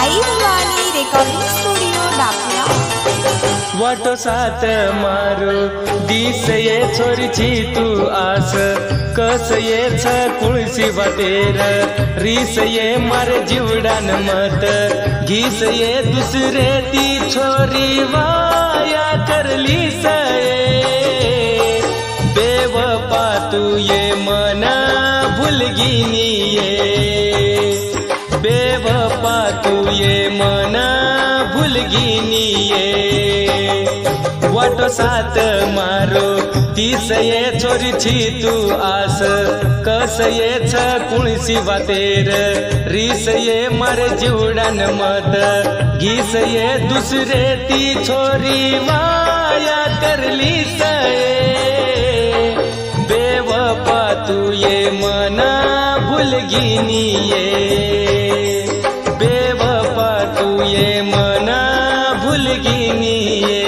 वाणी recording studio दाखला वाटो साथ मारो दिस ये छोरीची तू आस कस ये कुळशी वाटेर रीस ये मारे जीवडान मत घीस ये दुसरे ती छोरी वाया करली सये बेवफा तू ये मना भुलगिनी ये बेवफा तू ये मना भुलगिनी ये वाटो साथ मारो तीस ये छोरीची तू आस कस ये कुळशी वाटेर रीस ये मारे जीवडान मत घीस ये दुसरे ती छोरी वाया करली सये बेवफा तू ये मना भुलगिनी ये बेवफा तू ये मना भुलगिनी ये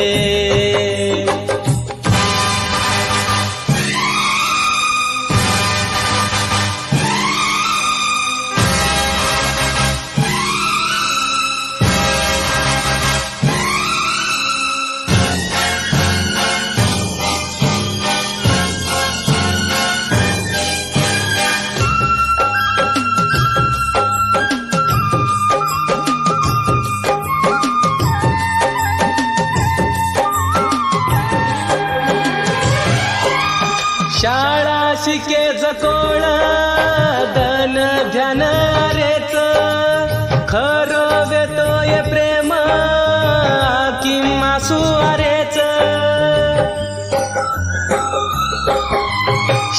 शाळा शिके जकोळ धन ध्यान रेच खरो वेतोय प्रेम किंवा सुरेच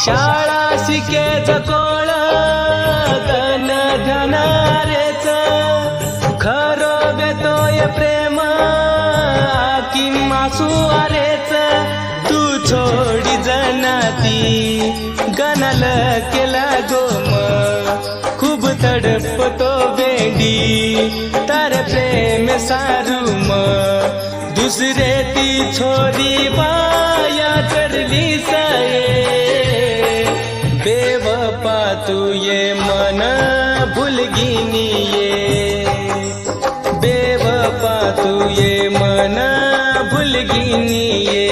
शाळा शिके जकोळ धन ध्यान रेच खरो वेतोय प्रेम किंवा सुरेच तू छोडी जनाती गनाल केला गोम खूप तडपतो बेंडी तार प्रेम सारूम दुसरे ती छोरी बाया करली सये बेवफा तू ये मन भुलगिनी ये बेवफा तू ये मन भुलगिनी ये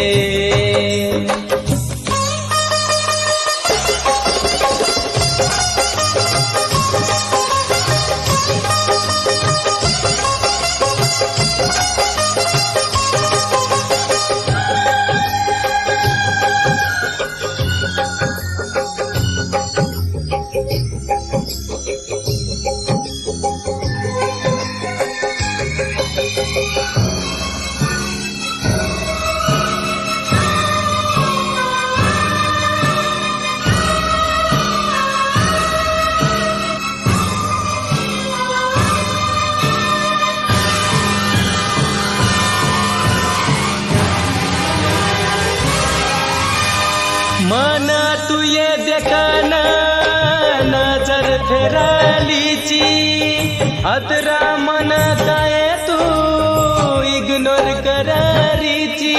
मन तू ये देखना नजर फेरालीची अतरा मन काय तू इग्नोर करारीची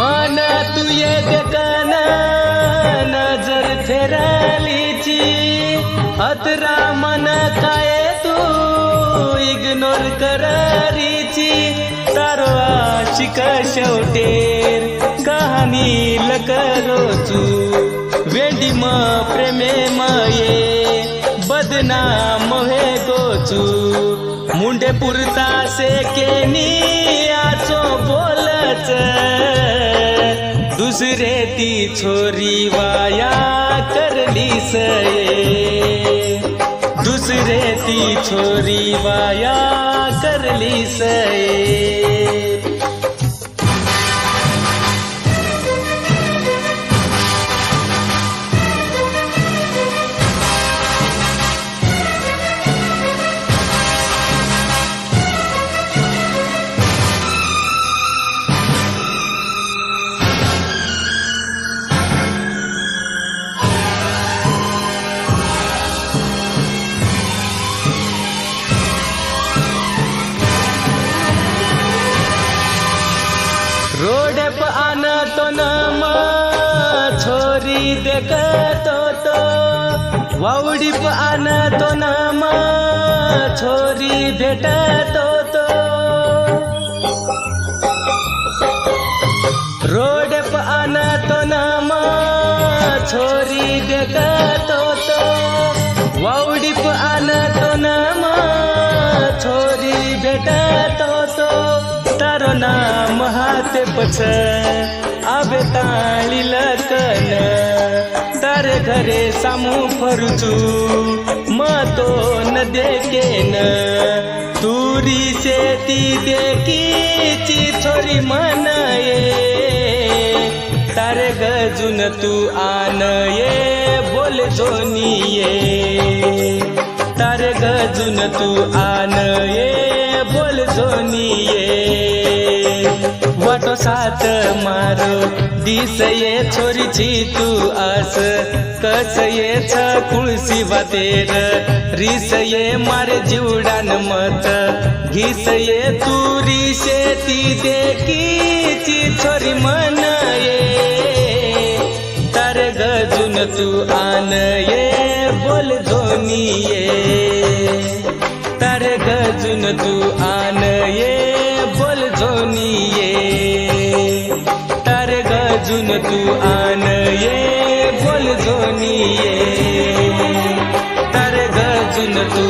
मन तू ये देखना नजर फेरालीची अतरा मन काय तू इग्नोर करारीची तारो आशिक शेवटेर कहाणी लकरोचू वेडी म प्रेमे मये बदनाम हे गोचू मुंडे पुरता से केनी आचो बोलच दुसरे ती छोरी वाया करली सये दुसरे ती छोरी वाया करली सये रोडे प आणतो न छोरी देखतो तो वावडीप आणतो नाम छोरी भेटतो तो रोडप आणतो नाम छोरी भेटतो तो वावडीप आणतो नाम छोरी भेटतो तो तारो नाम हाते पछ आबे ताळी लकन तारे घरे सामू फरुचू मतो न देखेन तुरी शेती देखीची छोरी म्हणाये तारे गजून तू आन ये बोल जोनी ये तारे गजून तू आन ये बोल जोनी ये वाटो साथ मारो दिस ये छोरीची तू आस कस ये छ कुळसी वातेर रिस ये मारे जीवडान मत घिस ये तुरी शेती देखीची छोरी म्हण ये तारे गजून तू आन ये बोल जोनी ये तारे गजून तू आन ये बोल जोनी ये तारे गजून तू आन ये बोल जोनी ये तारे गजून तू